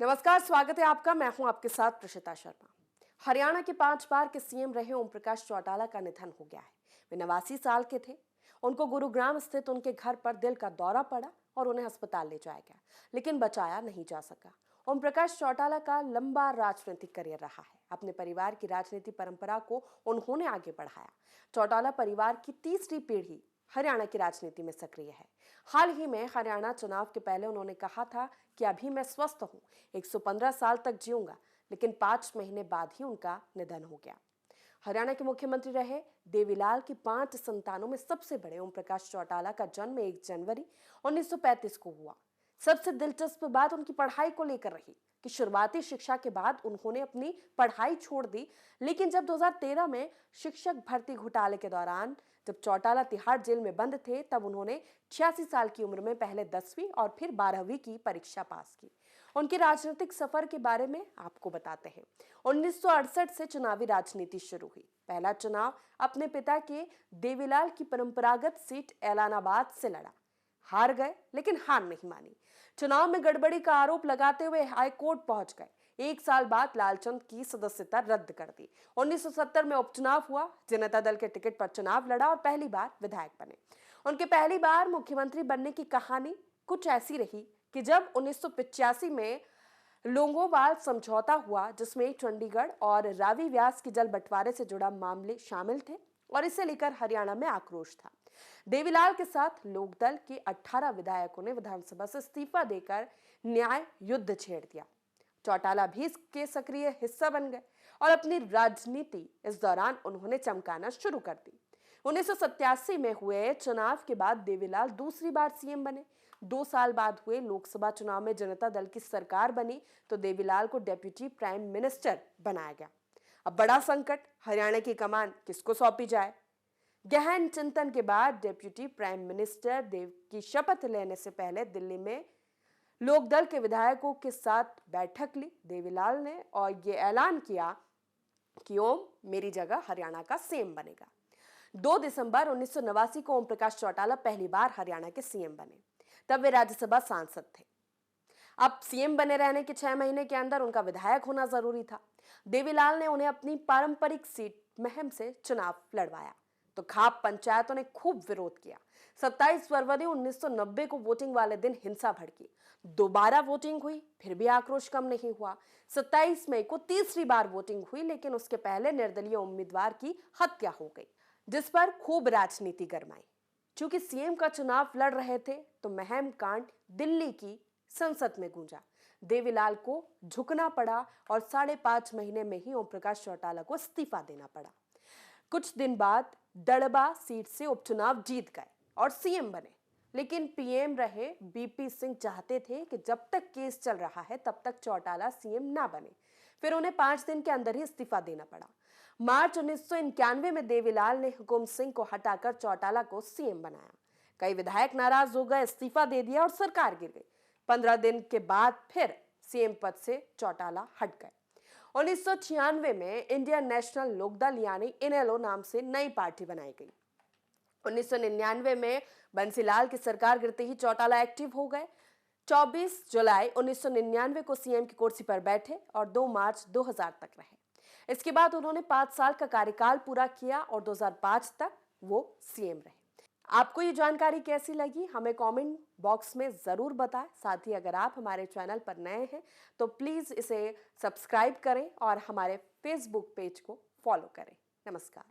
नमस्कार, स्वागत है आपका। मैं हूं आपके साथ प्रशिता शर्मा। हरियाणा के 5 बार के सीएम रहे ओम प्रकाश चौटाला का निधन हो गया है। वे 89 साल के थे। उनको गुरुग्राम स्थित उनके घर पर दिल का दौरा पड़ा और उन्हें अस्पताल ले जाया गया, लेकिन बचाया नहीं जा सका। ओम प्रकाश चौटाला का लंबा राजनीतिक करियर रहा है। अपने परिवार की राजनीति परंपरा को उन्होंने आगे बढ़ाया। चौटाला परिवार की तीसरी पीढ़ी हरियाणा की राजनीति में सक्रिय है। हाल ही में हरियाणा चुनाव के पहले उन्होंने कहा था कि अभी मैं स्वस्थ हूं, 115 साल तक जीऊंगा, लेकिन 5 महीने बाद ही उनका निधन हो गया। हरियाणा के मुख्यमंत्री रहे देवीलाल की 5 संतानों में सबसे बड़े ओम प्रकाश चौटाला का जन्म 1 जनवरी 1935 को हुआ। सबसे दिलचस्प बात उनकी पढ़ाई को लेकर रही कि शुरुआती शिक्षा के बाद उन्होंने अपनी पढ़ाई छोड़ दी, लेकिन जब 2013 में शिक्षक भर्ती घोटाले के दौरान जब चौटाला तिहाड़ जेल में बंद थे, तब उन्होंने 86 साल की उम्र में पहले 10वीं और फिर 12वीं की परीक्षा पास की। उनके राजनीतिक सफर के बारे में आपको बताते हैं। 1968 से चुनावी राजनीति शुरू हुई। पहला चुनाव अपने पिता के देवीलाल की परंपरागत सीट एलानाबाद से लड़ा। हार गए, लेकिन हार नहीं मानी। चुनाव में गड़बड़ी का आरोप लगाते हुए हाईकोर्ट पहुंच गए। 1 साल बाद लालचंद की सदस्यता रद्द कर दी। 1970 में उपचुनाव हुआ। जनता दल के टिकट पर चुनाव लड़ा और पहली बार विधायक बने। उनके पहली बार मुख्यमंत्री बनने की कहानी कुछ ऐसी रही कि जब 1985 में लोंगोवाल समझौता हुआ, जिसमें चंडीगढ़ और रावी व्यास की जल बंटवारे से जुड़ा मामले शामिल थे और इसे लेकर हरियाणा में आक्रोश था। देवीलाल के साथ लोकदल के 18 विधायकों ने विधानसभा से इस्तीफा देकर न्याय युद्ध छेड़ दिया। चौटाला भी इसके सक्रिय हिस्सा बन गए और अपनी राजनीति इस दौरान उन्होंने चमकाना शुरू कर दी। 1987 में हुए चुनाव के बाद देवीलाल दूसरी बार सीएम बने। 2 साल बाद हुए लोकसभा चुनाव में जनता दल की सरकार बनी तो देवीलाल को डेप्यूटी प्राइम मिनिस्टर बनाया गया। अब बड़ा संकट, हरियाणा की कमान किसको सौंपी जाए। गहन चिंतन के बाद डेप्यूटी प्राइम मिनिस्टर देव की शपथ लेने से पहले दिल्ली में लोकदल के विधायकों के साथ बैठक ली देवीलाल ने और ये ऐलान किया कि ओम मेरी जगह हरियाणा का सीएम बनेगा। 2 दिसंबर 1989 को ओम प्रकाश चौटाला पहली बार हरियाणा के सीएम बने। तब वे राज्यसभा सांसद थे। अब सीएम बने रहने के 6 महीने के अंदर उनका विधायक होना जरूरी था। देवीलाल ने उन्हें अपनी पारंपरिक सीट महम से चुनाव लड़वाया तो खाप पंचायतों ने खूब विरोध किया। 27 फरवरी 1990 को वोटिंग वाले दिन हिंसा भड़की। दोबारा वोटिंग हुई, फिर भी आक्रोश कम नहीं हुआ। 27 मई को तीसरी बार वोटिंग हुई, लेकिन उसके पहले निर्दलीय उम्मीदवार की हत्या हो गई, जिस पर खूब राजनीति गरमाई। चूंकि सीएम का चुनाव लड़ रहे थे तो महम कांड दिल्ली की संसद में गूंजा। देवीलाल को झुकना पड़ा और 5.5 महीने में ही ओम प्रकाश चौटाला को इस्तीफा देना पड़ा। कुछ दिन बाद दड़बा सीट से उपचुनाव जीत गए और सीएम बने, लेकिन पीएम रहे बीपी सिंह चाहते थे कि जब तक केस चल रहा है तब तक चौटाला सीएम ना बने। फिर उन्हें 5 दिन के अंदर ही इस्तीफा देना पड़ा। मार्च 1991 में देवीलाल ने हुकुम सिंह को हटाकर चौटाला को सीएम बनाया। कई विधायक नाराज हो गए, इस्तीफा दे दिया और सरकार गिर गई। 15 दिन के बाद फिर सीएम पद से चौटाला हट गए। 1996 में इंडियन नेशनल लोकदल यानी इनेलो नाम से नई पार्टी बनाई गई। 1999 में बंसीलाल की सरकार गिरते ही चौटाला एक्टिव हो गए। 24 जुलाई 1999 को सीएम की कुर्सी पर बैठे और 2 मार्च 2000 तक रहे। इसके बाद उन्होंने 5 साल का कार्यकाल पूरा किया और 2005 तक वो सीएम रहे। आपको ये जानकारी कैसी लगी, हमें कमेंट बॉक्स में जरूर बताएं। साथ ही अगर आप हमारे चैनल पर नए हैं तो प्लीज इसे सब्सक्राइब करें और हमारे फेसबुक पेज को फॉलो करें। नमस्कार।